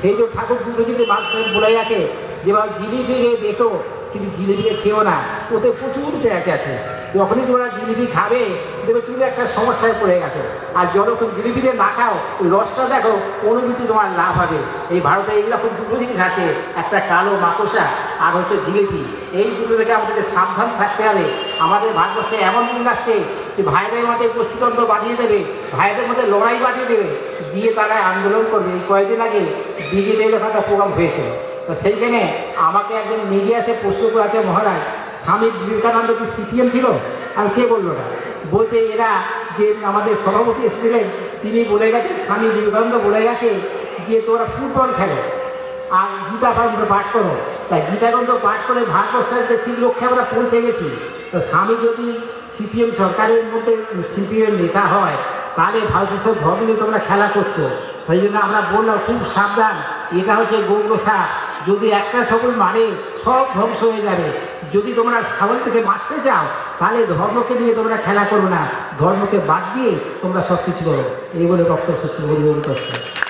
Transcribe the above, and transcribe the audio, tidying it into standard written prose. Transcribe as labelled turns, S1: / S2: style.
S1: সেই যে ঠাকুর দুটো যদি মাঝখানে বলে গেছে যে বা জিলিপিকে দেখো কিন্তু জিলিপিকে খেও না, ওতে প্রচুর প্যাঁচ আছে। যখনই তোমরা জিলিপি খাবে দেখবে তুমি একটা সমস্যায় পড়ে গেছো। আর যখন জিলিপিতে না খাও ওই রসটা দেখো অনুভূতি তোমার লাভ হবে। এই ভারতে এইরকম দুটো জিনিস আছে, একটা কালো মাকড়সা আর হচ্ছে জিলিপি। এই দুটো থেকে আমাদেরকে সাবধান থাকতে হবে। আমাদের ভারতবর্ষে এমন দিন আসছে যে ভাইদের মধ্যে গোষ্ঠীতন্ত্র বাঁধিয়ে দেবে, ভাইদের মধ্যে লড়াই বাঁধিয়ে দেবে, দিয়ে তারা আন্দোলন করবে। এই কয়েকদিন আগে বিজেপির একটা প্রোগ্রাম হয়েছিল, তো সেইখানে আমাকে একজন মিডিয়া এসে প্রশ্ন করেছে, মহারাজ স্বামী বিবেকানন্দ কি সিপিএম ছিল? আর কে বললো না? বলতে এরা যে আমাদের সভাপতি এসেছিলেন তিনি বলে গেছেন, স্বামী বিবেকানন্দ বলে গেছে যে তোরা ফুটবল খেলো আর গীতা গ্রন্থ পাঠ করো। তাই গীতা গ্রন্থ পাঠ করে ভারতবর্ষের ঠিক লক্ষ্যে আমরা পৌঁছে গেছি। তো স্বামী যদি সিপিএম সরকারের মধ্যে সিপিএম নেতা হয় তাহলে ভারতবর্ষের ধর্ম নিয়ে তোমরা খেলা করছো। সেই জন্য আমরা বললাম খুব সাবধান, এটা হচ্ছে গৌর সাপ, যদি একটা ছবল মারে সব ধ্বংস হয়ে যাবে। যদি তোমরা ছাগল থেকে বাঁচতে চাও তাহলে ধর্মকে নিয়ে তোমরা খেলা করো না, ধর্মকে বাদ দিয়ে তোমরা সব কিছু করো। এই বলে বক্তব্য শেষ করছি।